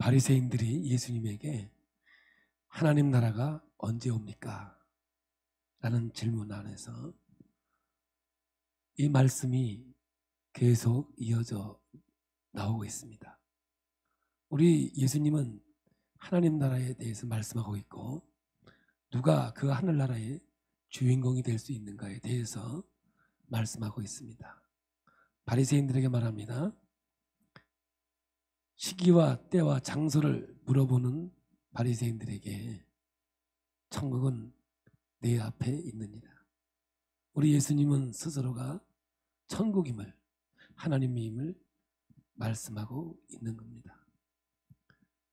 바리새인들이 예수님에게 하나님 나라가 언제 옵니까? 라는 질문 안에서 이 말씀이 계속 이어져 나오고 있습니다. 우리 예수님은 하나님 나라에 대해서 말씀하고 있고, 누가 그 하늘나라의 주인공이 될 수 있는가에 대해서 말씀하고 있습니다. 바리새인들에게 말합니다. 시기와 때와 장소를 물어보는 바리새인들에게 천국은 내 앞에 있느니라. 우리 예수님은 스스로가 천국임을, 하나님임을 말씀하고 있는 겁니다.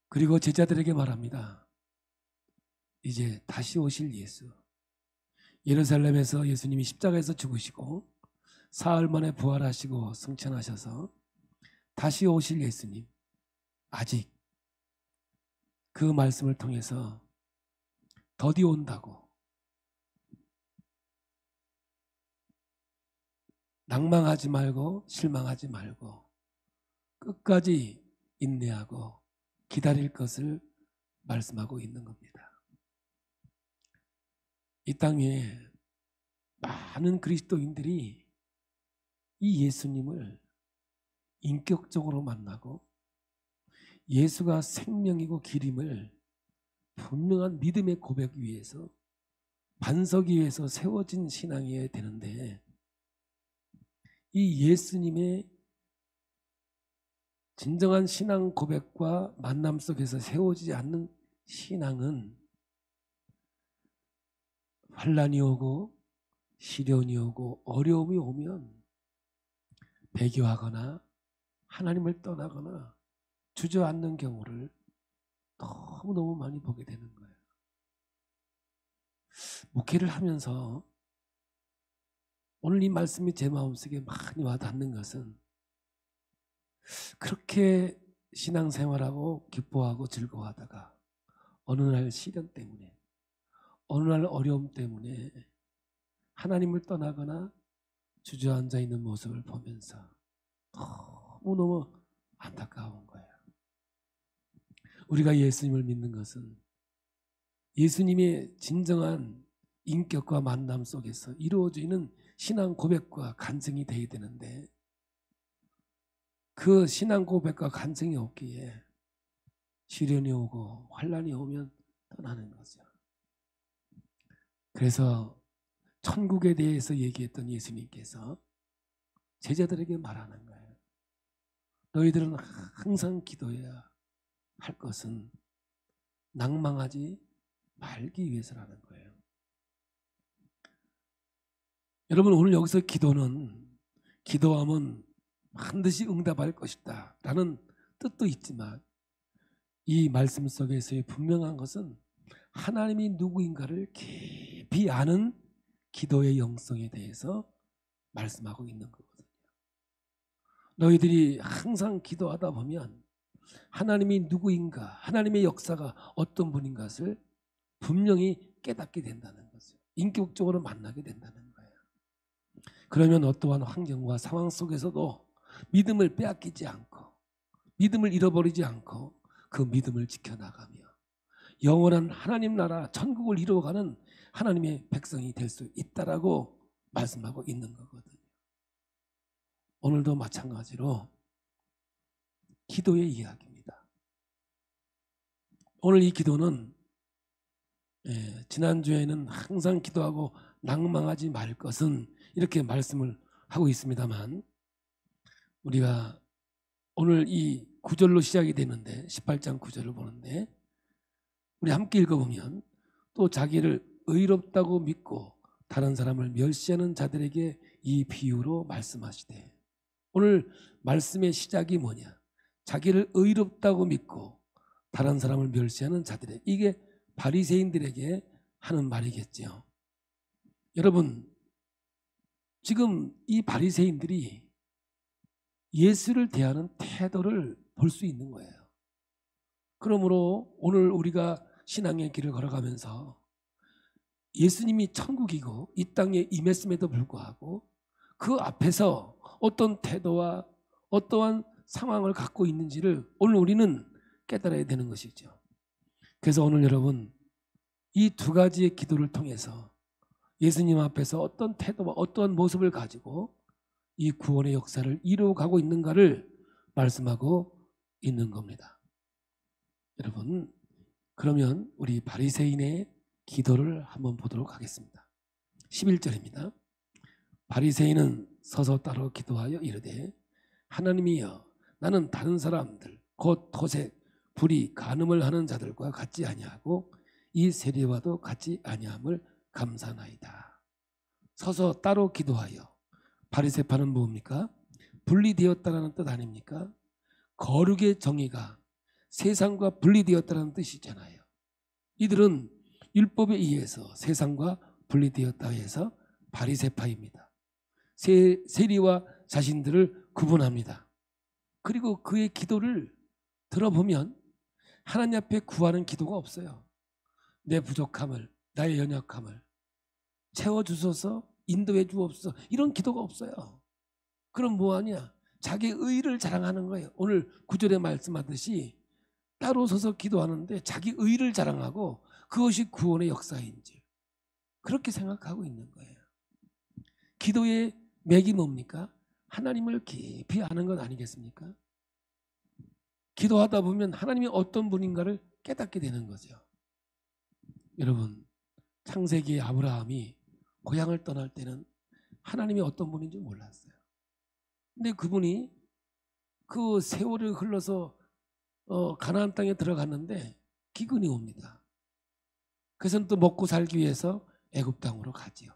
그리고 제자들에게 말합니다. 이제 다시 오실 예수, 예루살렘에서 예수님이 십자가에서 죽으시고 사흘 만에 부활하시고 승천하셔서 다시 오실 예수님, 아직 그 말씀을 통해서 더디 온다고, 낭망하지 말고 실망하지 말고 끝까지 인내하고 기다릴 것을 말씀하고 있는 겁니다. 이 땅에 많은 그리스도인들이 이 예수님을 인격적으로 만나고 예수가 생명이고 길임을 분명한 믿음의 고백 위에서, 반석 위에서 세워진 신앙이어야 되는데, 이 예수님의 진정한 신앙 고백과 만남 속에서 세워지지 않는 신앙은 환난이 오고 시련이 오고 어려움이 오면 배교하거나 하나님을 떠나거나 주저앉는 경우를 너무너무 많이 보게 되는 거예요. 목회를 하면서 오늘 이 말씀이 제 마음속에 많이 와닿는 것은, 그렇게 신앙생활하고 기뻐하고 즐거워하다가 어느 날 시련 때문에, 어느 날 어려움 때문에 하나님을 떠나거나 주저앉아 있는 모습을 보면서 너무너무 안타까운 거예요. 우리가 예수님을 믿는 것은 예수님의 진정한 인격과 만남 속에서 이루어지는 신앙 고백과 간증이 되어야 되는데, 그 신앙 고백과 간증이 없기에 시련이 오고 환난이 오면 떠나는 거죠. 그래서 천국에 대해서 얘기했던 예수님께서 제자들에게 말하는 거예요. 너희들은 항상 기도해야 할 것은 낭망하지 말기 위해서라는 거예요. 여러분, 오늘 여기서 기도하면 반드시 응답할 것이다 라는 뜻도 있지만, 이 말씀 속에서의 분명한 것은 하나님이 누구인가를 깊이 아는 기도의 영성에 대해서 말씀하고 있는 거거든요. 너희들이 항상 기도하다 보면 하나님이 누구인가, 하나님의 역사가 어떤 분인 것을 분명히 깨닫게 된다는 거죠. 인격적으로 만나게 된다는 거예요. 그러면 어떠한 환경과 상황 속에서도 믿음을 빼앗기지 않고, 믿음을 잃어버리지 않고 그 믿음을 지켜나가며 영원한 하나님 나라 천국을 이루어가는 하나님의 백성이 될 수 있다라고 말씀하고 있는 거거든요. 오늘도 마찬가지로 기도의 이야기입니다. 오늘 이 기도는 지난주에는 항상 기도하고 낭망하지 말 것은 이렇게 말씀을 하고 있습니다만, 우리가 오늘 이 9절로 시작이 되는데, 18장 9절을 보는데 우리 함께 읽어보면, 또 자기를 의롭다고 믿고 다른 사람을 멸시하는 자들에게 이 비유로 말씀하시되, 오늘 말씀의 시작이 뭐냐? 자기를 의롭다고 믿고 다른 사람을 멸시하는 자들에게, 이게 바리새인들에게 하는 말이겠죠. 여러분, 지금 이 바리새인들이 예수를 대하는 태도를 볼 수 있는 거예요. 그러므로 오늘 우리가 신앙의 길을 걸어가면서 예수님이 천국이고 이 땅에 임했음에도 불구하고 그 앞에서 어떤 태도와 어떠한 상황을 갖고 있는지를 오늘 우리는 깨달아야 되는 것이죠. 그래서 오늘 여러분 이 두 가지의 기도를 통해서 예수님 앞에서 어떤 태도와 어떤 모습을 가지고 이 구원의 역사를 이루어가고 있는가를 말씀하고 있는 겁니다. 여러분, 그러면 우리 바리새인의 기도를 한번 보도록 하겠습니다. 11절입니다. 바리새인은 서서 따로 기도하여 이르되 하나님이여 나는 다른 사람들 곧 토색, 불의, 간음을 하는 자들과 같지 아니하고 이 세리와도 같지 아니함을 감사나이다. 서서 따로 기도하여. 바리새파는 뭡니까? 분리되었다는 뜻 아닙니까? 거룩의 정의가 세상과 분리되었다는 뜻이잖아요. 이들은 율법에 의해서 세상과 분리되었다 해서 바리새파입니다. 세리와 자신들을 구분합니다. 그리고 그의 기도를 들어보면 하나님 앞에 구하는 기도가 없어요. 내 부족함을, 나의 연약함을 채워주소서, 인도해 주옵소서, 이런 기도가 없어요. 그럼 뭐하냐? 자기 의를 자랑하는 거예요. 오늘 9절에 말씀하듯이 따로 서서 기도하는데 자기 의를 자랑하고 그것이 구원의 역사인 줄 그렇게 생각하고 있는 거예요. 기도의 맥이 뭡니까? 하나님을 깊이 아는 것 아니겠습니까? 기도하다 보면 하나님이 어떤 분인가를 깨닫게 되는 거죠. 여러분, 창세기의 아브라함이 고향을 떠날 때는 하나님이 어떤 분인지 몰랐어요. 근데 그분이 그 세월이 흘러서 가나안 땅에 들어갔는데 기근이 옵니다. 그래서 또 먹고 살기 위해서 애굽 땅으로 가지요.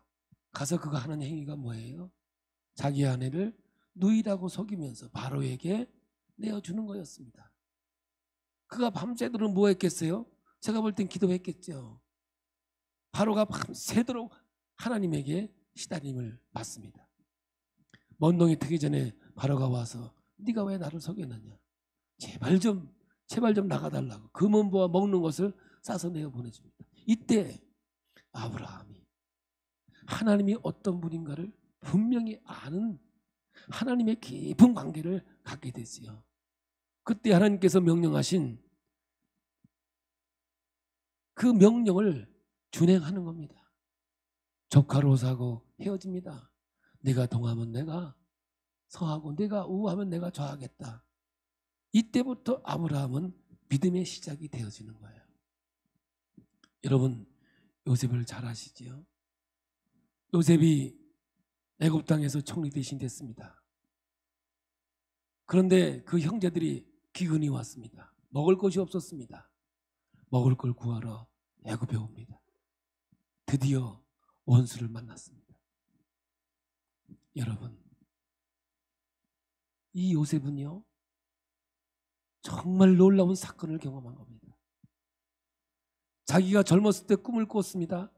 가서 그가 하는 행위가 뭐예요? 자기 아내를 누이라고 속이면서 바로에게 내어주는 거였습니다. 그가 밤새도록 뭐 했겠어요? 제가 볼 땐 기도했겠죠. 바로가 밤새도록 하나님에게 시달림을 받습니다. 먼 동이 트기 전에 바로가 와서 네가 왜 나를 속였느냐? 제발 좀 나가달라고 금은보와 먹는 것을 싸서 내어보내줍니다. 이때 아브라함이 하나님이 어떤 분인가를 분명히 아는 하나님의 깊은 관계를 갖게 됐어요. 그때 하나님께서 명령하신 그 명령을 준행하는 겁니다. 조카로 사고 헤어집니다. 내가 동하면 내가 서하고 내가 우하면 내가 좌하겠다. 이때부터 아브라함은 믿음의 시작이 되어지는 거예요. 여러분, 요셉을 잘 아시지요? 요셉이 애굽 땅에서 총리 대신 됐습니다. 그런데 그 형제들이 기근이 왔습니다. 먹을 것이 없었습니다. 먹을 걸 구하러 애굽에 옵니다. 드디어 원수를 만났습니다. 여러분, 이 요셉은요 정말 놀라운 사건을 경험한 겁니다. 자기가 젊었을 때 꿈을 꿨습니다.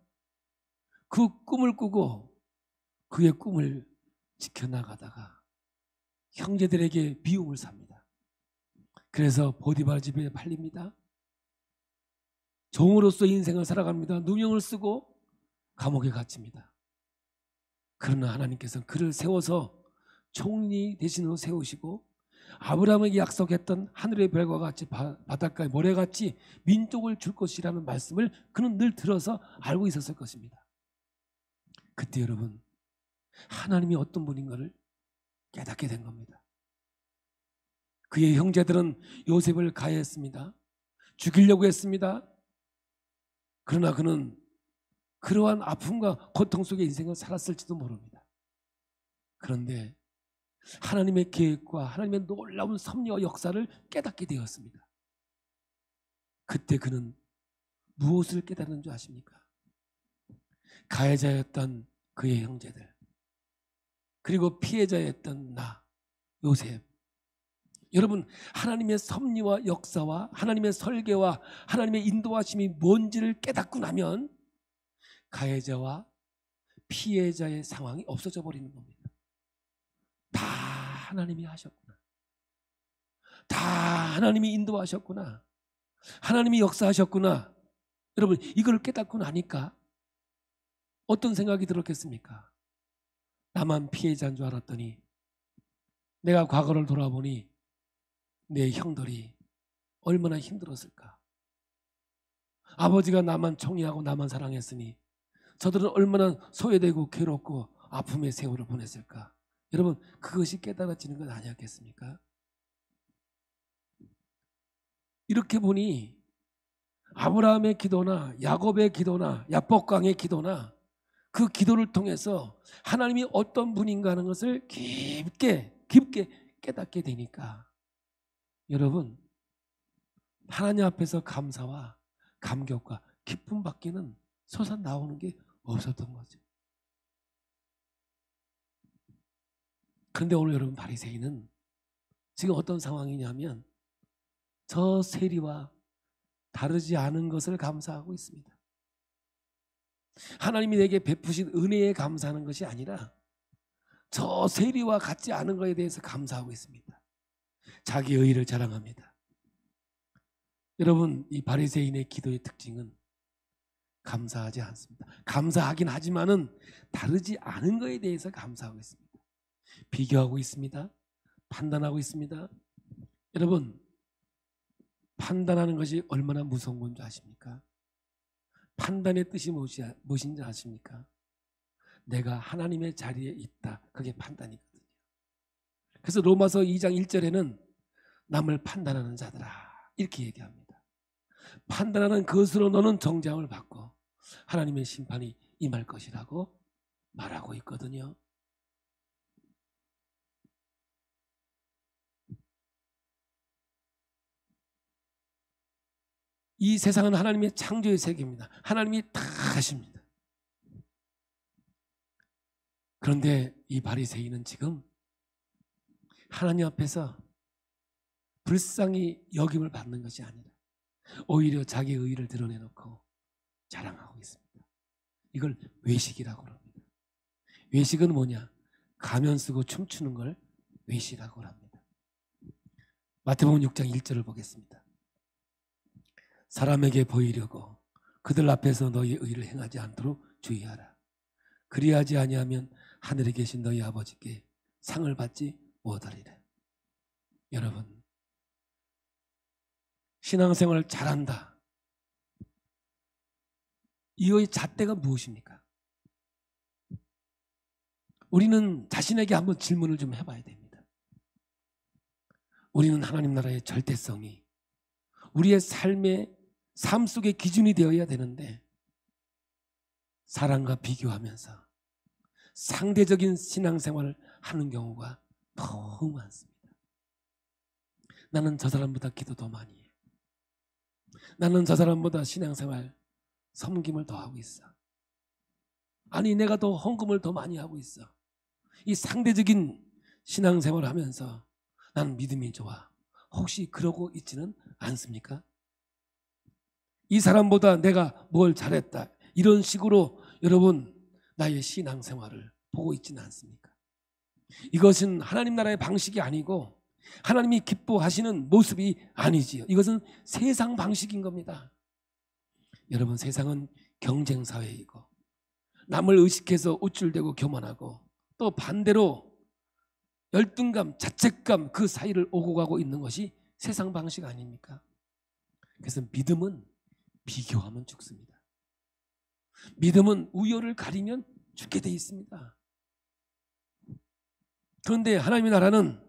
그 꿈을 꾸고 그의 꿈을 지켜나가다가 형제들에게 미움을 삽니다. 그래서 보디발 집에 팔립니다. 종으로서 인생을 살아갑니다. 누명을 쓰고 감옥에 갇힙니다. 그러나 하나님께서는 그를 세워서 총리 대신으로 세우시고 아브라함에게 약속했던 하늘의 별과 같이 바닷가의 모래같이 민족을 줄 것이라는 말씀을 그는 늘 들어서 알고 있었을 것입니다. 그때 여러분, 하나님이 어떤 분인가를 깨닫게 된 겁니다. 그의 형제들은 요셉을 가해했습니다. 죽이려고 했습니다. 그러나 그는 그러한 아픔과 고통 속의 인생을 살았을지도 모릅니다. 그런데 하나님의 계획과 하나님의 놀라운 섭리와 역사를 깨닫게 되었습니다. 그때 그는 무엇을 깨닫는 줄 아십니까? 가해자였던 그의 형제들, 그리고 피해자였던 나, 요셉. 여러분, 하나님의 섭리와 역사와 하나님의 설계와 하나님의 인도하심이 뭔지를 깨닫고 나면 가해자와 피해자의 상황이 없어져 버리는 겁니다. 다 하나님이 하셨구나. 다 하나님이 인도하셨구나. 하나님이 역사하셨구나. 여러분, 이걸 깨닫고 나니까 어떤 생각이 들었겠습니까? 나만 피해자인 줄 알았더니 내가 과거를 돌아보니 내 형들이 얼마나 힘들었을까? 아버지가 나만 총애하고 나만 사랑했으니 저들은 얼마나 소외되고 괴롭고 아픔의 세월을 보냈을까? 여러분, 그것이 깨달아지는 건 아니었겠습니까? 이렇게 보니 아브라함의 기도나 야곱의 기도나 야복강의 기도나 그 기도를 통해서 하나님이 어떤 분인가 하는 것을 깊게 깨닫게 되니까 여러분, 하나님 앞에서 감사와 감격과 기쁨 밖에는 솟아 나오는 게 없었던 거죠. 그런데 오늘 여러분, 바리새인은 지금 어떤 상황이냐면 저 세리와 다르지 않은 것을 감사하고 있습니다. 하나님이 내게 베푸신 은혜에 감사하는 것이 아니라 저 세리와 같지 않은 것에 대해서 감사하고 있습니다. 자기의 의의를 자랑합니다. 여러분, 이 바리새인의 기도의 특징은 감사하지 않습니다. 감사하긴 하지만은 다르지 않은 것에 대해서 감사하고 있습니다. 비교하고 있습니다. 판단하고 있습니다. 여러분, 판단하는 것이 얼마나 무서운 건지 아십니까? 판단의 뜻이 무엇인지 아십니까? 내가 하나님의 자리에 있다. 그게 판단이거든요. 그래서 로마서 2장 1절에는 남을 판단하는 자들아 이렇게 얘기합니다. 판단하는 것으로 너는 정죄함을 받고 하나님의 심판이 임할 것이라고 말하고 있거든요. 이 세상은 하나님의 창조의 세계입니다. 하나님이 다 하십니다. 그런데 이 바리새인은 지금 하나님 앞에서 불쌍히 여김을 받는 것이 아니라 오히려 자기의 의의를 드러내놓고 자랑하고 있습니다. 이걸 외식이라고 합니다. 외식은 뭐냐? 가면 쓰고 춤추는 걸 외식이라고 합니다. 마태복음 6장 1절을 보겠습니다. 사람에게 보이려고 그들 앞에서 너희의 의를 행하지 않도록 주의하라. 그리하지 아니하면 하늘에 계신 너희 아버지께 상을 받지 못하리라. 여러분, 신앙생활을 잘한다. 이의 잣대가 무엇입니까? 우리는 자신에게 한번 질문을 좀 해봐야 됩니다. 우리는 하나님 나라의 절대성이 우리의 삶 속의 기준이 되어야 되는데 사람과 비교하면서 상대적인 신앙생활을 하는 경우가 너무 많습니다. 나는 저 사람보다 기도 더 많이 해. 나는 저 사람보다 신앙생활 섬김을 더 하고 있어. 아니, 내가 더 헌금을 더 많이 하고 있어. 이 상대적인 신앙생활을 하면서 나는 믿음이 좋아. 혹시 그러고 있지는 않습니까? 이 사람보다 내가 뭘 잘했다. 이런 식으로 여러분 나의 신앙생활을 보고 있지는 않습니까? 이것은 하나님 나라의 방식이 아니고 하나님이 기뻐하시는 모습이 아니지요. 이것은 세상 방식인 겁니다. 여러분, 세상은 경쟁사회이고 남을 의식해서 우쭐대고 교만하고 또 반대로 열등감, 자책감 그 사이를 오고 가고 있는 것이 세상 방식 아닙니까? 그래서 믿음은 비교하면 죽습니다. 믿음은 우열을 가리면 죽게 돼 있습니다. 그런데 하나님의 나라는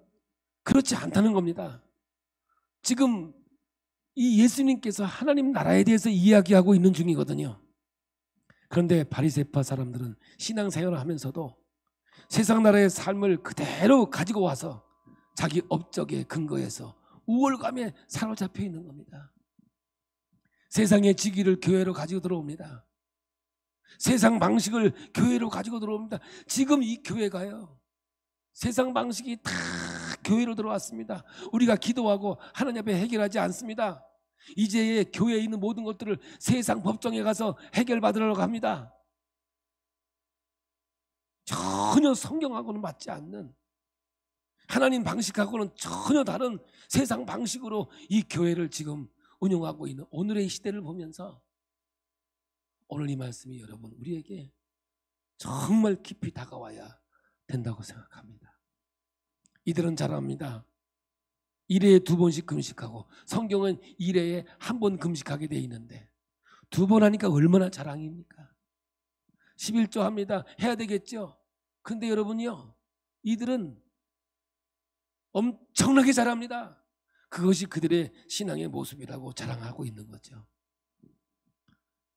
그렇지 않다는 겁니다. 지금 이 예수님께서 하나님 나라에 대해서 이야기하고 있는 중이거든요. 그런데 바리새파 사람들은 신앙생활을 하면서도 세상 나라의 삶을 그대로 가지고 와서 자기 업적에 근거해서 우월감에 사로잡혀 있는 겁니다. 세상의 지기를 교회로 가지고 들어옵니다. 세상 방식을 교회로 가지고 들어옵니다. 지금 이 교회가요, 세상 방식이 다 교회로 들어왔습니다. 우리가 기도하고 하나님 앞에 해결하지 않습니다. 이제 교회에 있는 모든 것들을 세상 법정에 가서 해결받으려고 합니다. 전혀 성경하고는 맞지 않는, 하나님 방식하고는 전혀 다른 세상 방식으로 이 교회를 지금 운영하고 있는 오늘의 시대를 보면서 오늘 이 말씀이 여러분 우리에게 정말 깊이 다가와야 된다고 생각합니다. 이들은 잘합니다. 일회에 2번씩 금식하고 성경은 일회에 1번 금식하게 돼 있는데 2번 하니까 얼마나 자랑입니까? 11조 합니다. 해야 되겠죠? 근데 여러분요, 이들은 엄청나게 잘합니다. 그것이 그들의 신앙의 모습이라고 자랑하고 있는 거죠.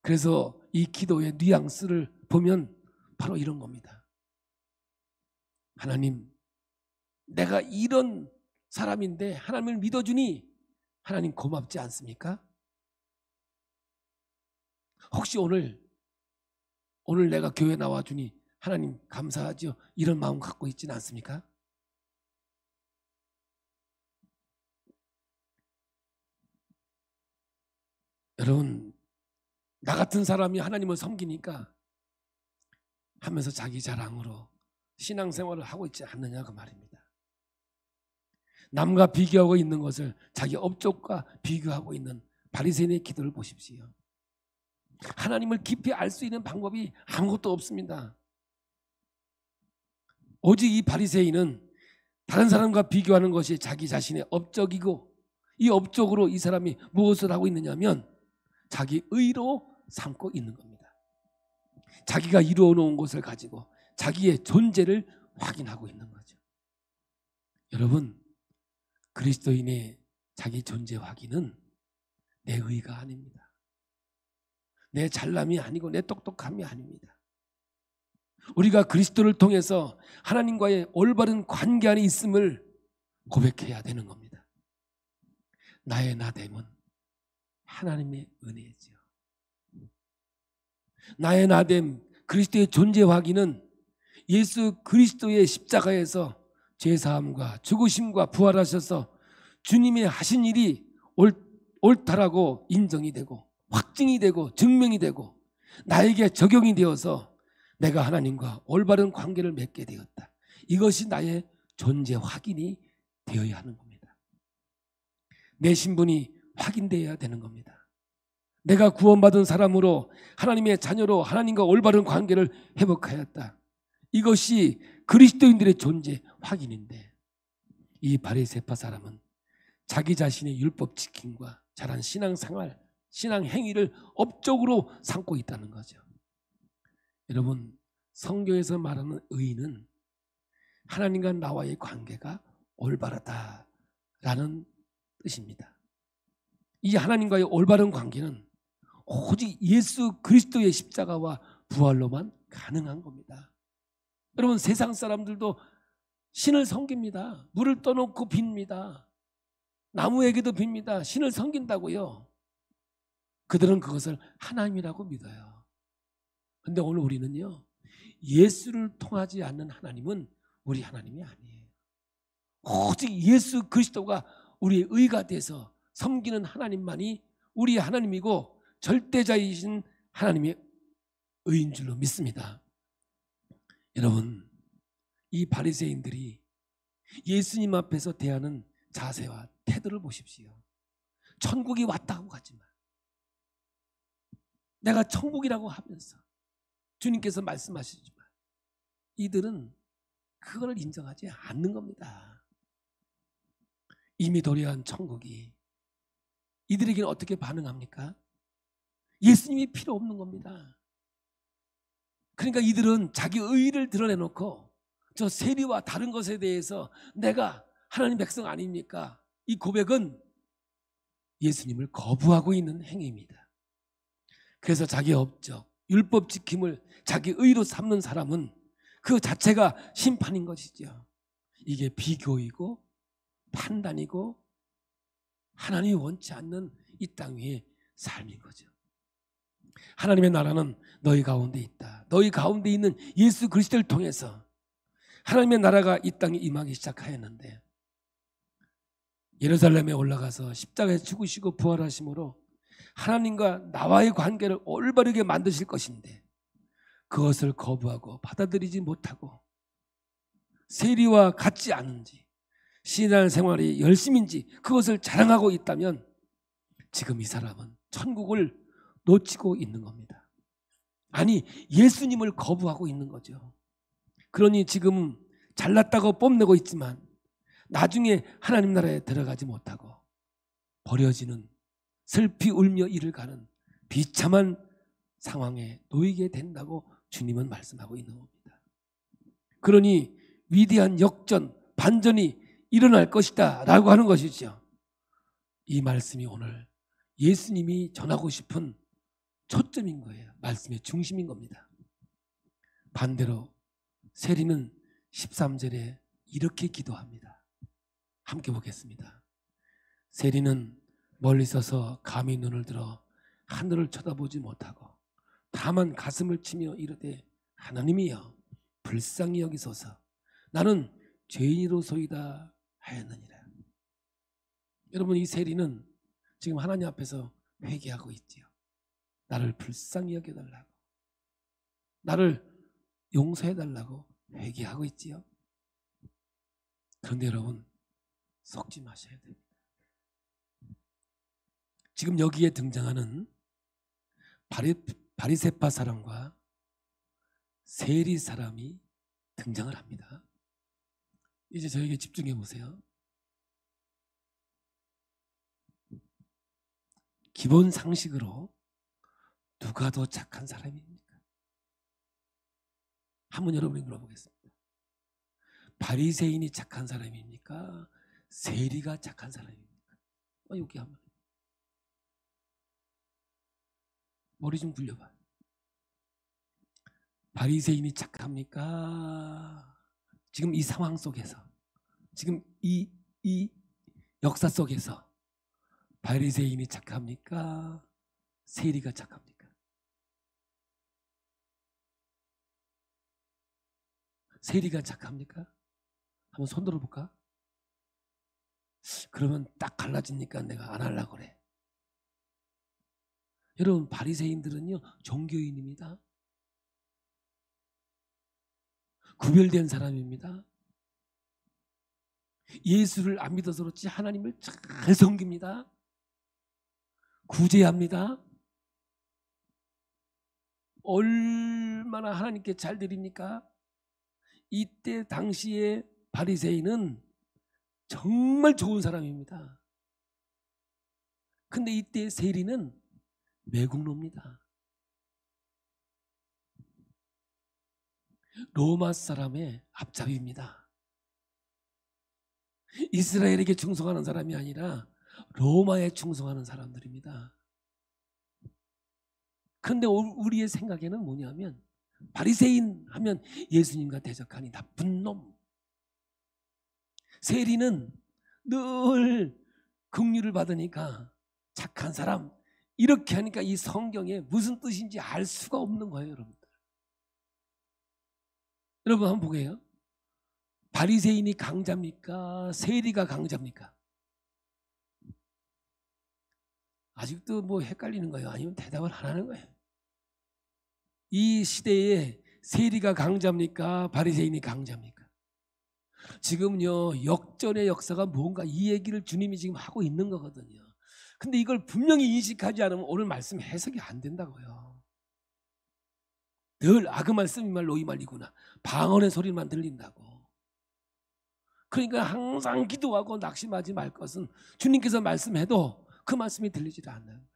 그래서 이 기도의 뉘앙스를 보면 바로 이런 겁니다. 하나님, 내가 이런 사람인데 하나님을 믿어주니 하나님 고맙지 않습니까? 혹시 오늘 내가 교회 나와주니 하나님 감사하죠? 이런 마음 갖고 있지는 않습니까? 여러분, 나 같은 사람이 하나님을 섬기니까 하면서 자기 자랑으로 신앙생활을 하고 있지 않느냐 그 말입니다. 남과 비교하고 있는 것을 자기 업적과 비교하고 있는 바리새인의 기도를 보십시오. 하나님을 깊이 알 수 있는 방법이 아무것도 없습니다. 오직 이 바리새인은 다른 사람과 비교하는 것이 자기 자신의 업적이고 이 업적으로 이 사람이 무엇을 하고 있느냐면 자기 의로 삼고 있는 겁니다. 자기가 이루어 놓은 것을 가지고 자기의 존재를 확인하고 있는 거죠. 여러분, 그리스도인의 자기 존재 확인은 내 의가 아닙니다. 내 잘남이 아니고 내 똑똑함이 아닙니다. 우리가 그리스도를 통해서 하나님과의 올바른 관계 안에 있음을 고백해야 되는 겁니다. 나의 나됨은 하나님의 은혜죠. 나의 나됨, 그리스도의 존재 확인은 예수 그리스도의 십자가에서 죄사함과 죽으심과 부활하셔서 주님의 하신 일이 옳다라고 인정이 되고 확증이 되고 증명이 되고 나에게 적용이 되어서 내가 하나님과 올바른 관계를 맺게 되었다. 이것이 나의 존재 확인이 되어야 하는 겁니다. 내 신분이 확인되어야 되는 겁니다. 내가 구원받은 사람으로 하나님의 자녀로 하나님과 올바른 관계를 회복하였다. 이것이 그리스도인들의 존재 확인인데 이 바리새파 사람은 자기 자신의 율법 지킴과 잘한 신앙생활, 신앙 행위를 업적으로 삼고 있다는 거죠. 여러분, 성경에서 말하는 의는 하나님과 나와의 관계가 올바르다라는 뜻입니다. 이 하나님과의 올바른 관계는 오직 예수 그리스도의 십자가와 부활로만 가능한 겁니다. 여러분, 세상 사람들도 신을 섬깁니다. 물을 떠놓고 빕니다. 나무에게도 빕니다. 신을 섬긴다고요. 그들은 그것을 하나님이라고 믿어요. 그런데 오늘 우리는요, 예수를 통하지 않는 하나님은 우리 하나님이 아니에요. 오직 예수 그리스도가 우리의 의가 돼서 섬기는 하나님만이 우리의 하나님이고 절대자이신 하나님의 의인 줄로 믿습니다. 여러분, 이 바리새인들이 예수님 앞에서 대하는 자세와 태도를 보십시오. 천국이 왔다고 하지만 내가 천국이라고 하면서 주님께서 말씀하시지만 이들은 그걸 인정하지 않는 겁니다. 이미 도래한 천국이 이들에게는 어떻게 반응합니까? 예수님이 필요 없는 겁니다. 그러니까 이들은 자기 의의를 드러내놓고 저 세리와 다른 것에 대해서 내가 하나님 백성 아닙니까? 이 고백은 예수님을 거부하고 있는 행위입니다. 그래서 자기 업적, 율법 지킴을 자기 의로 삼는 사람은 그 자체가 심판인 것이죠. 이게 비교이고 판단이고 하나님이 원치 않는 이 땅 위의 삶인 거죠. 하나님의 나라는 너희 가운데 있다. 너희 가운데 있는 예수 그리스도를 통해서 하나님의 나라가 이 땅에 임하기 시작하였는데 예루살렘에 올라가서 십자가에 죽으시고 부활하심으로 하나님과 나와의 관계를 올바르게 만드실 것인데 그것을 거부하고 받아들이지 못하고 세리와 같지 않은지 신앙생활이 열심인지 그것을 자랑하고 있다면 지금 이 사람은 천국을 놓치고 있는 겁니다. 아니, 예수님을 거부하고 있는 거죠. 그러니 지금 잘났다고 뽐내고 있지만 나중에 하나님 나라에 들어가지 못하고 버려지는, 슬피 울며 이를 가는 비참한 상황에 놓이게 된다고 주님은 말씀하고 있는 겁니다. 그러니 위대한 역전, 반전이 일어날 것이다 라고 하는 것이죠. 이 말씀이 오늘 예수님이 전하고 싶은 초점인 거예요. 말씀의 중심인 겁니다. 반대로 세리는 13절에 이렇게 기도합니다. 함께 보겠습니다. 세리는 멀리 서서 감히 눈을 들어 하늘을 쳐다보지 못하고 다만 가슴을 치며 이르되 하나님이여 불쌍히 여기소서 나는 죄인으로소이다 하였느니라. 여러분, 이 세리는 지금 하나님 앞에서 회개하고 있지요. 나를 불쌍히 여겨달라고, 나를 용서해달라고 회개하고 있지요. 그런데 여러분, 속지 마셔야 됩니다. 지금 여기에 등장하는 바리새파 사람과 세리 사람이 등장을 합니다. 이제 저에게 집중해 보세요. 기본 상식으로 누가 더 착한 사람입니까? 한번 여러분이 물어보겠습니다. 바리새인이 착한 사람입니까? 세리가 착한 사람입니까? 여기 한번 머리 좀 굴려봐. 바리새인이 착합니까? 지금 이 상황 속에서, 지금 이 역사 속에서 바리새인이 착합니까? 세리가 착합니까? 세리가 착합니까? 한번 손 들어볼까? 그러면 딱 갈라지니까 내가 안 하려고 그래. 여러분, 바리새인들은요 종교인입니다. 구별된 사람입니다. 예수를 안 믿어서 그렇지 하나님을 잘 섬깁니다. 구제합니다. 얼마나 하나님께 잘 드립니까? 이때 당시에 바리새인은 정말 좋은 사람입니다. 근데 이때 세리는 매국노입니다. 로마 사람의 앞잡이입니다. 이스라엘에게 충성하는 사람이 아니라 로마에 충성하는 사람들입니다. 그런데 우리의 생각에는 뭐냐면 바리새인 하면 예수님과 대적하니 나쁜 놈, 세리는 늘 긍휼을 받으니까 착한 사람, 이렇게 하니까 이 성경에 무슨 뜻인지 알 수가 없는 거예요. 여러분들, 여러분 한번 보게요. 바리새인이 강자입니까? 세리가 강자입니까? 아직도 뭐 헷갈리는 거예요? 아니면 대답을 안 하는 거예요? 이 시대에 세리가 강자입니까? 바리새인이 강자입니까? 지금요 역전의 역사가 뭔가, 이 얘기를 주님이 지금 하고 있는 거거든요. 근데 이걸 분명히 인식하지 않으면 오늘 말씀 해석이 안 된다고요. 늘 그 말씀이 말 노이 말이구나, 방언의 소리만 들린다고. 그러니까 항상 기도하고 낙심하지 말 것은 주님께서 말씀해도 그 말씀이 들리지 않는 거예요.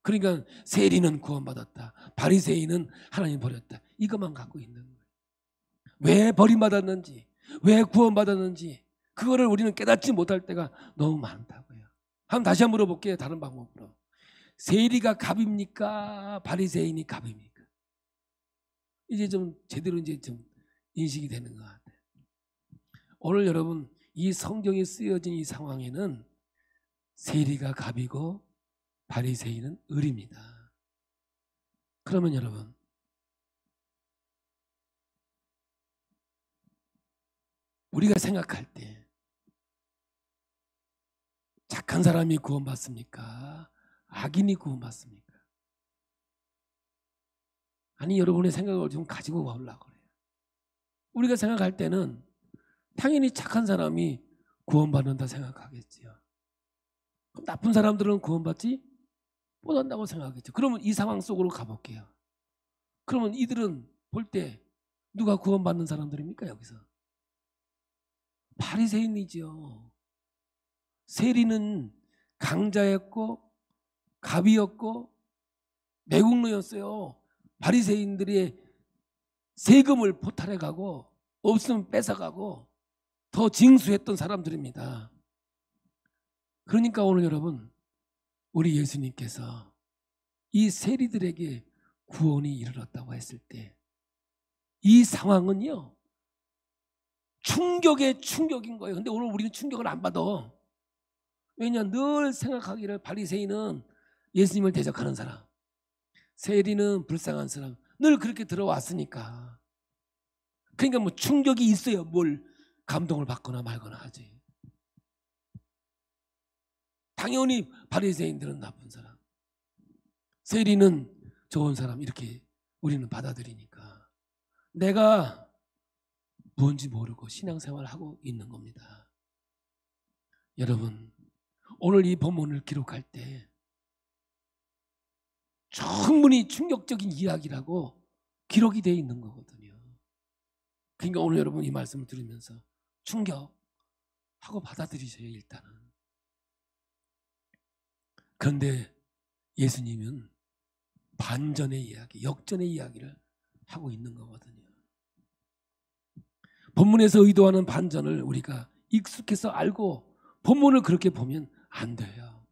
그러니까 세리는 구원받았다, 바리새인은 하나님 버렸다, 이것만 갖고 있는 거예요. 왜 버림받았는지, 왜 구원받았는지 그거를 우리는 깨닫지 못할 때가 너무 많다고요. 다시 한번 물어볼게요. 다른 방법으로. 세리가 갑입니까? 바리새인이 갑입니까? 이제 좀 제대로 이제 좀 인식이 되는 것 같아요. 오늘 여러분, 이 성경에 쓰여진 이 상황에는 세리가 갑이고 바리새인은 을입니다. 그러면 여러분, 우리가 생각할 때 착한 사람이 구원받습니까? 악인이 구원받습니까? 아니, 여러분의 생각을 좀 가지고 가려고 그래요. 우리가 생각할 때는 당연히 착한 사람이 구원받는다 생각하겠지요. 그럼 나쁜 사람들은 구원받지 못한다고 생각하겠죠. 그러면 이 상황 속으로 가볼게요. 그러면 이들은 볼 때 누가 구원받는 사람들입니까? 여기서 바리새인이죠. 세리는 강자였고 갑이었고 매국노였어요. 바리새인들의 세금을 포탈해가고 없으면 뺏어가고 더 징수했던 사람들입니다. 그러니까 오늘 여러분, 우리 예수님께서 이 세리들에게 구원이 이르렀다고 했을 때 이 상황은요, 충격의 충격인 거예요. 근데 오늘 우리는 충격을 안 받아. 왜냐, 늘 생각하기를 바리새인은 예수님을 대적하는 사람, 세리는 불쌍한 사람, 늘 그렇게 들어왔으니까. 그러니까 뭐 충격이 있어야 뭘 감동을 받거나 말거나 하지. 당연히 바리새인들은 나쁜 사람, 세리는 좋은 사람, 이렇게 우리는 받아들이니까 내가 뭔지 모르고 신앙생활을 하고 있는 겁니다. 여러분, 오늘 이 본문을 기록할 때 충분히 충격적인 이야기라고 기록이 되어 있는 거거든요. 그러니까 오늘 여러분 이 말씀을 들으면서 충격하고 받아들이세요, 일단은. 그런데 예수님은 반전의 이야기, 역전의 이야기를 하고 있는 거거든요. 본문에서 의도하는 반전을 우리가 익숙해서 알고 본문을 그렇게 보면 안 돼요.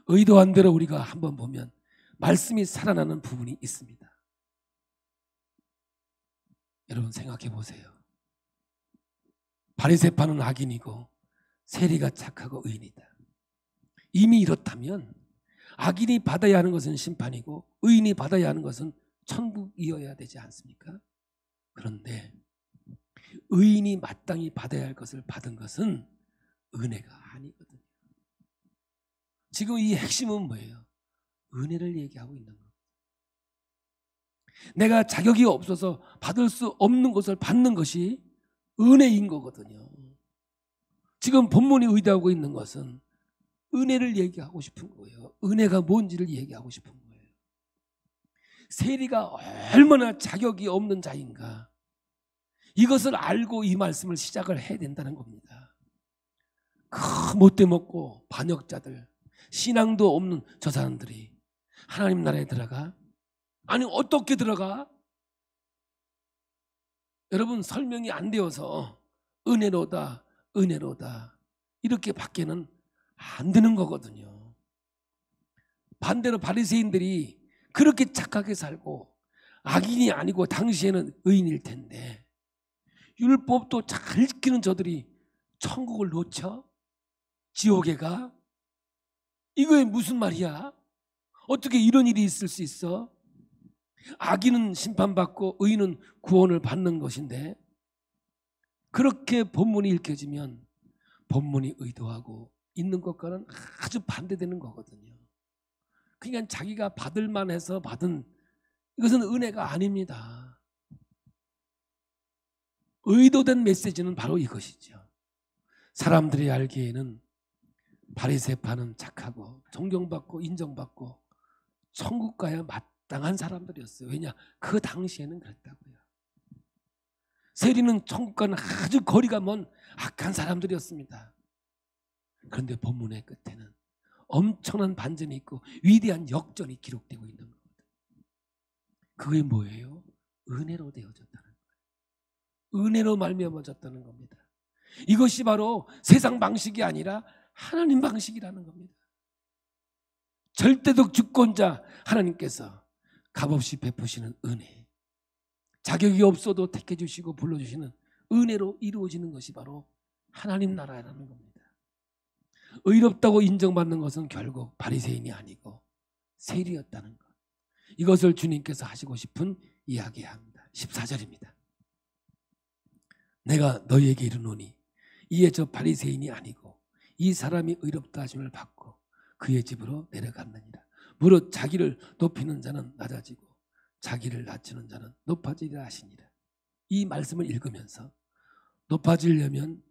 의도한 대로 우리가 한번 보면 말씀이 살아나는 부분이 있습니다. 여러분 생각해 보세요. 바리새파는 악인이고 세리가 착하고 의인이다. 이미 이렇다면 악인이 받아야 하는 것은 심판이고 의인이 받아야 하는 것은 천국이어야 되지 않습니까? 그런데 의인이 마땅히 받아야 할 것을 받은 것은 은혜가 아니거든요. 지금 이 핵심은 뭐예요? 은혜를 얘기하고 있는 거예요. 내가 자격이 없어서 받을 수 없는 것을 받는 것이 은혜인 거거든요. 지금 본문이 의도하고 있는 것은 은혜를 얘기하고 싶은 거예요. 은혜가 뭔지를 얘기하고 싶은 거예요. 세리가 얼마나 자격이 없는 자인가, 이것을 알고 이 말씀을 시작을 해야 된다는 겁니다. 그 못돼 먹고 반역자들, 신앙도 없는 저 사람들이 하나님 나라에 들어가? 아니 어떻게 들어가? 여러분 설명이 안 되어서 은혜로다 은혜로다 이렇게 밖에는 안 되는 거거든요. 반대로 바리새인들이 그렇게 착하게 살고 악인이 아니고 당시에는 의인일 텐데 율법도 잘 지키는 저들이 천국을 놓쳐? 지옥에 가? 이거에 무슨 말이야? 어떻게 이런 일이 있을 수 있어? 악인은 심판받고 의인은 구원을 받는 것인데, 그렇게 본문이 읽혀지면 본문이 의도하고 있는 것과는 아주 반대되는 거거든요. 그러니까 자기가 받을 만해서 받은 이것은 은혜가 아닙니다. 의도된 메시지는 바로 이것이죠. 사람들이 알기에는 바리새파는 착하고 존경받고 인정받고 천국 가야 마땅한 사람들이었어요. 왜냐? 그 당시에는 그랬다고요. 세리는 천국과는 아주 거리가 먼 악한 사람들이었습니다. 그런데 본문의 끝에는 엄청난 반전이 있고 위대한 역전이 기록되고 있는 겁니다. 그게 뭐예요? 은혜로 되어졌다는 거예요. 은혜로 말미암아졌다는 겁니다. 이것이 바로 세상 방식이 아니라 하나님 방식이라는 겁니다. 절대적 주권자 하나님께서 값없이 베푸시는 은혜, 자격이 없어도 택해 주시고 불러주시는 은혜로 이루어지는 것이 바로 하나님 나라라는 겁니다. 의롭다고 인정받는 것은 결국 바리새인이 아니고 세리였다는 것, 이것을 주님께서 하시고 싶은 이야기야 합니다. 14절입니다. 내가 너희에게 이르노니 이에 저 바리새인이 아니고 이 사람이 의롭다 하심을 받고 그의 집으로 내려갔느니라. 무릇 자기를 높이는 자는 낮아지고 자기를 낮추는 자는 높아지리라 하시니라. 이 말씀을 읽으면서 높아지려면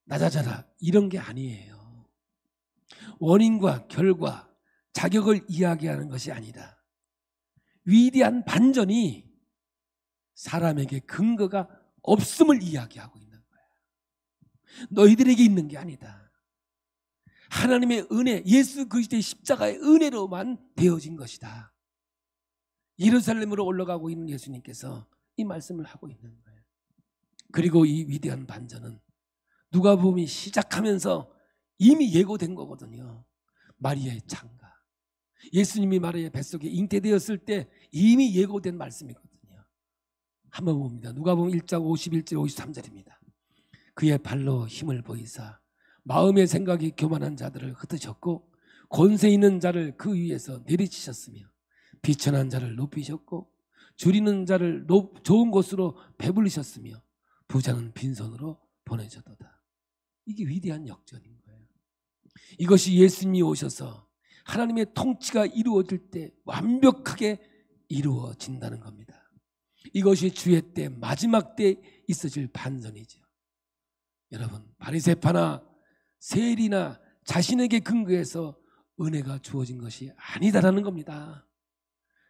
낮아져라 이런 게 아니에요. 원인과 결과, 자격을 이야기하는 것이 아니라 위대한 반전이 사람에게 근거가 없음을 이야기하고 있는 거예요. 너희들에게 있는 게 아니다. 하나님의 은혜, 예수 그리스도의 십자가의 은혜로만 되어진 것이다. 예루살렘으로 올라가고 있는 예수님께서 이 말씀을 하고 있는 거예요. 그리고 이 위대한 반전은 누가복음이 시작하면서 이미 예고된 거거든요. 마리아의 창가. 예수님이 마리아의 뱃속에 잉태되었을 때 이미 예고된 말씀이거든요. 한번 봅니다. 누가복음 1장 51절 53절입니다. 그의 발로 힘을 보이사 마음의 생각이 교만한 자들을 흩으셨고 권세 있는 자를 그 위에서 내리치셨으며 비천한 자를 높이셨고 줄이는 자를 좋은 곳으로 배불리셨으며 부자는 빈손으로 보내셨도다. 이게 위대한 역전인 거예요. 이것이 예수님이 오셔서 하나님의 통치가 이루어질 때 완벽하게 이루어진다는 겁니다. 이것이 주의 때 마지막 때 있어질 반전이죠. 여러분, 바리새파나 세리나 자신에게 근거해서 은혜가 주어진 것이 아니다라는 겁니다.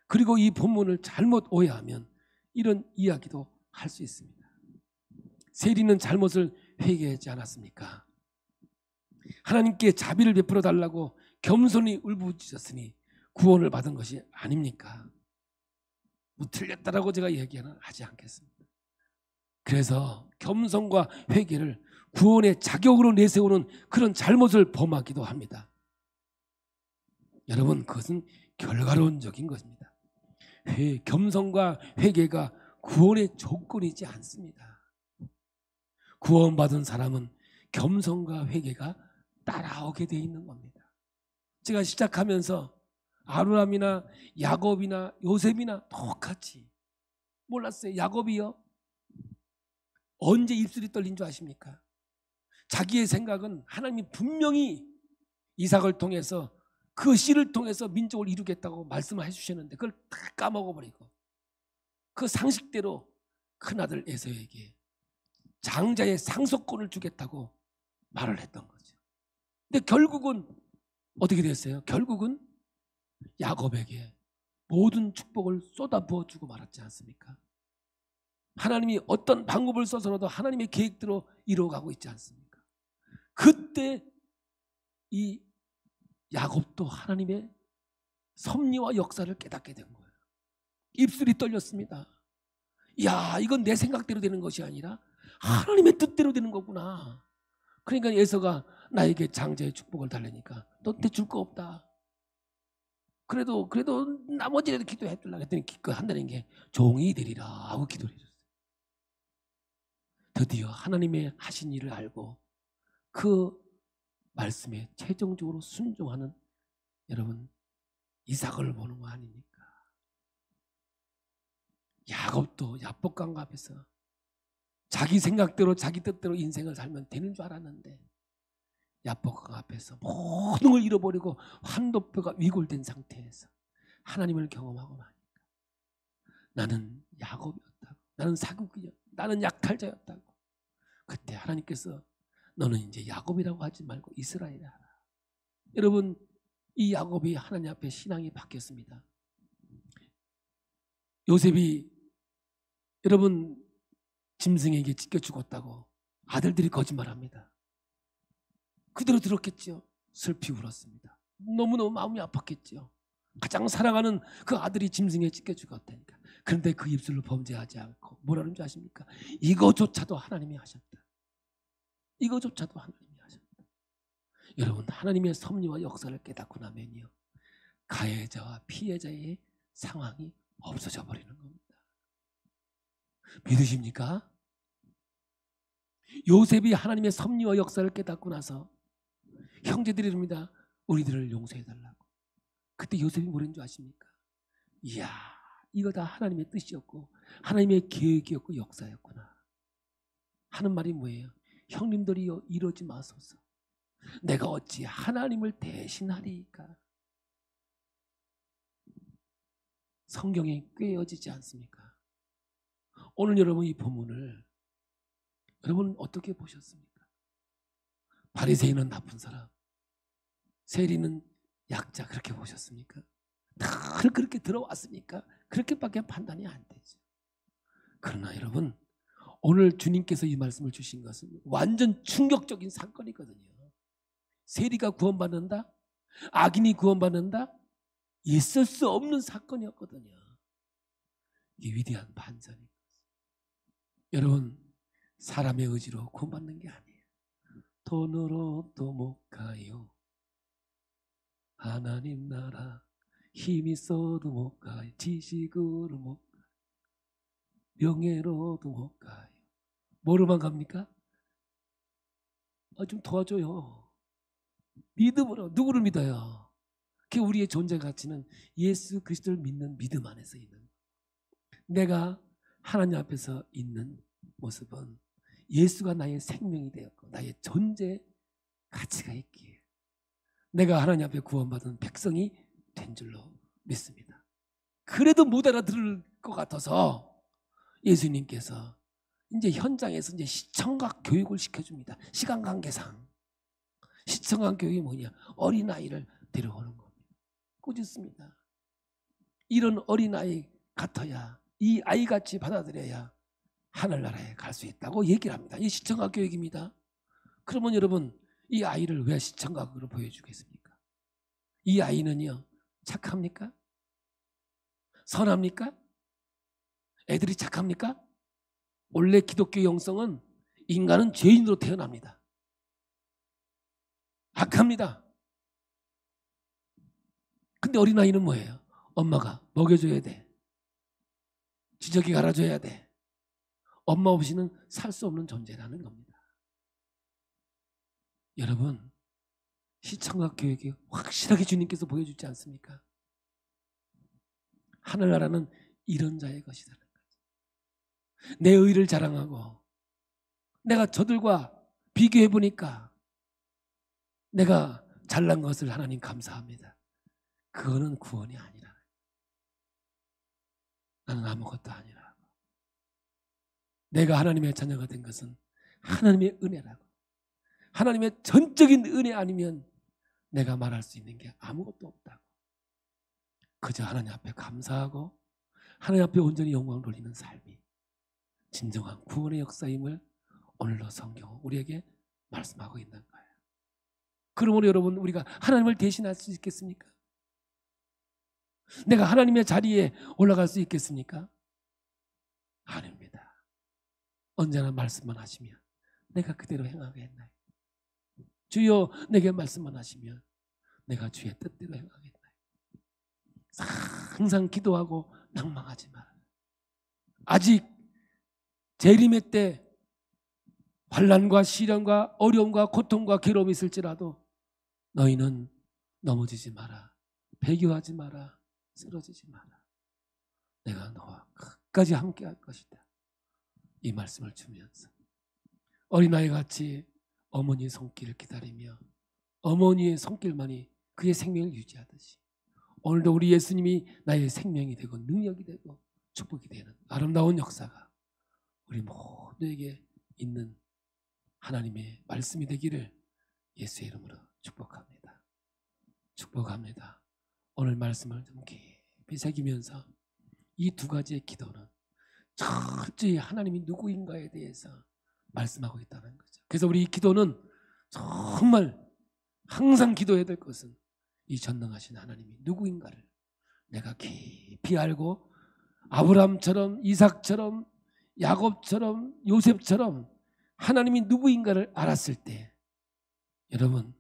그리고 이 본문을 잘못 오해하면 이런 이야기도 할 수 있습니다. 세리는 잘못을 회개하지 않았습니까? 하나님께 자비를 베풀어 달라고 겸손히 울부짖었으니 구원을 받은 것이 아닙니까? 뭐 틀렸다라고 제가 얘기는 하지 않겠습니다. 그래서 겸손과 회개를 구원의 자격으로 내세우는 그런 잘못을 범하기도 합니다. 여러분, 그것은 결과론적인 것입니다. 겸손과 회개가 구원의 조건이지 않습니다. 구원받은 사람은 겸손과 회개가 따라오게 돼 있는 겁니다. 제가 시작하면서 아브라함이나 야곱이나 요셉이나 똑같이 몰랐어요. 야곱이요? 언제 입술이 떨린 줄 아십니까? 자기의 생각은 하나님이 분명히 이삭을 통해서 그 씨를 통해서 민족을 이루겠다고 말씀을 해주셨는데 그걸 다 까먹어버리고 그 상식대로 큰아들 에서에게 장자의 상속권을 주겠다고 말을 했던 거죠. 근데 결국은 어떻게 됐어요? 결국은 야곱에게 모든 축복을 쏟아부어 주고 말았지 않습니까? 하나님이 어떤 방법을 써서라도 하나님의 계획대로 이루어가고 있지 않습니까? 그때 이 야곱도 하나님의 섭리와 역사를 깨닫게 된 거예요. 입술이 떨렸습니다. 야, 이건 내 생각대로 되는 것이 아니라 하나님의 뜻대로 되는 거구나. 그러니까 에서가 나에게 장자의 축복을 달라니까 너한테 줄 거 없다. 그래도 나머지라도 기도해 주려고 했더니 기도한다는 게 종이 되리라 하고 기도를 해줬어요. 드디어 하나님의 하신 일을 알고 그 말씀에 최종적으로 순종하는 여러분 이삭을 보는 거 아닙니까? 야곱도 야복강가 앞에서 자기 생각대로 자기 뜻대로 인생을 살면 되는 줄 알았는데 야복강 앞에서 모든 걸 잃어버리고 환도뼈가 위골된 상태에서 하나님을 경험하고 나니까 나는 야곱이었다고, 나는 사국이었다고, 나는 약탈자였다고. 그때 하나님께서 너는 이제 야곱이라고 하지 말고 이스라엘이라 하라. 여러분, 이 야곱이 하나님 앞에 신앙이 바뀌었습니다. 요셉이 여러분 짐승에게 찢겨 죽었다고 아들들이 거짓말합니다. 그대로 들었겠죠. 슬피 울었습니다. 너무너무 마음이 아팠겠죠. 가장 사랑하는 그 아들이 짐승에 찢겨 죽었다니까. 그런데 그 입술로 범죄하지 않고 뭐라는 줄 아십니까? 이거조차도 하나님이 하셨다. 이거조차도 하나님이 하셨다. 여러분, 하나님의 섭리와 역사를 깨닫고 나면요, 가해자와 피해자의 상황이 없어져 버리는 겁니다. 믿으십니까? 요셉이 하나님의 섭리와 역사를 깨닫고 나서 형제들이 이릅니다. 우리들을 용서해달라고. 그때 요셉이 뭐라는 줄 아십니까? 이야, 이거 다 하나님의 뜻이었고 하나님의 계획이었고 역사였구나 하는 말이 뭐예요? 형님들이여 이러지 마소서. 내가 어찌 하나님을 대신하리까? 성경에 꿰어지지 않습니까? 오늘 여러분 이 본문을 여러분 어떻게 보셨습니까? 바리새인은 나쁜 사람, 세리는 약자, 그렇게 보셨습니까? 다들 그렇게 들어왔습니까? 그렇게밖에 판단이 안 되죠. 그러나 여러분, 오늘 주님께서 이 말씀을 주신 것은 완전 충격적인 사건이거든요. 세리가 구원받는다? 악인이 구원받는다? 있을 수 없는 사건이었거든요. 이게 위대한 반전인 거죠. 여러분, 사람의 의지로 구원받는 게 아니에요. 돈으로도 못 가요. 하나님 나라 힘이 있어도 못 가요. 지식으로 못 가요. 명예로도 못 가요. 뭐로만 갑니까? 좀 도와줘요. 믿음으로. 누구를 믿어요? 그 우리의 존재 가치는 예수 그리스도를 믿는 믿음 안에서 있는 거예요. 내가 하나님 앞에서 있는 모습은 예수가 나의 생명이 되었고 나의 존재 가치가 있기에 내가 하나님 앞에 구원받은 백성이 된 줄로 믿습니다. 그래도 못 알아들을 것 같아서 예수님께서 이제 현장에서 이제 시청각 교육을 시켜줍니다. 시간 관계상. 시청각 교육이 뭐냐? 어린아이를 데려오는 겁니다. 꾸짖습니다. 이런 어린아이 같아야, 이 아이같이 받아들여야 하늘나라에 갈 수 있다고 얘기를 합니다. 이 시청각 교육입니다. 그러면 여러분, 이 아이를 왜 시청각으로 보여주겠습니까? 이 아이는요, 착합니까? 선합니까? 애들이 착합니까? 원래 기독교 영성은 인간은 죄인으로 태어납니다. 악합니다. 근데 어린아이는 뭐예요? 엄마가 먹여줘야 돼. 지저귀 갈아줘야 돼. 엄마 없이는 살 수 없는 존재라는 겁니다. 여러분, 시청각 교육이 확실하게 주님께서 보여주지 않습니까? 하늘나라는 이런 자의 것이라는 거죠. 내 의를 자랑하고 내가 저들과 비교해 보니까 내가 잘난 것을 하나님 감사합니다. 그거는 구원이 아니라. 나는 아무것도 아니라고. 내가 하나님의 자녀가 된 것은 하나님의 은혜라고. 하나님의 전적인 은혜 아니면 내가 말할 수 있는 게 아무것도 없다고. 그저 하나님 앞에 감사하고 하나님 앞에 온전히 영광을 돌리는 삶이 진정한 구원의 역사임을 오늘도 성경은 우리에게 말씀하고 있는 거예요. 그러므로 여러분, 우리가 하나님을 대신할 수 있겠습니까? 내가 하나님의 자리에 올라갈 수 있겠습니까? 아닙니다. 언제나 말씀만 하시면 내가 그대로 행하겠나요? 주여, 내게 말씀만 하시면 내가 주의 뜻대로 행하겠나요? 항상 기도하고 낭망하지 마라. 아직 재림의 때 환난과 시련과 어려움과 고통과 괴로움이 있을지라도 너희는 넘어지지 마라. 배교하지 마라. 쓰러지지 마라. 내가 너와 끝까지 함께 할 것이다. 이 말씀을 주면서 어린아이 같이 어머니의 손길을 기다리며 어머니의 손길만이 그의 생명을 유지하듯이 오늘도 우리 예수님이 나의 생명이 되고 능력이 되고 축복이 되는 아름다운 역사가 우리 모두에게 있는 하나님의 말씀이 되기를 예수의 이름으로 축복합니다. 축복합니다. 오늘 말씀을 좀 깊이 새기면서 이 두 가지의 기도는 철저히 하나님이 누구인가에 대해서 말씀하고 있다는 거죠. 그래서 우리 이 기도는 정말 항상 기도해야 될 것은 이 전능하신 하나님이 누구인가를 내가 깊이 알고 아브라함처럼 이삭처럼 야곱처럼 요셉처럼 하나님이 누구인가를 알았을 때 여러분,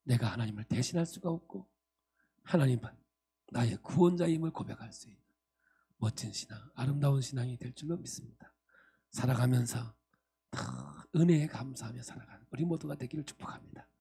내가 하나님을 대신할 수가 없고 하나님은 나의 구원자임을 고백할 수 있는 멋진 신앙, 아름다운 신앙이 될 줄로 믿습니다. 살아가면서 다 은혜에 감사하며 살아가는 우리 모두가 되기를 축복합니다.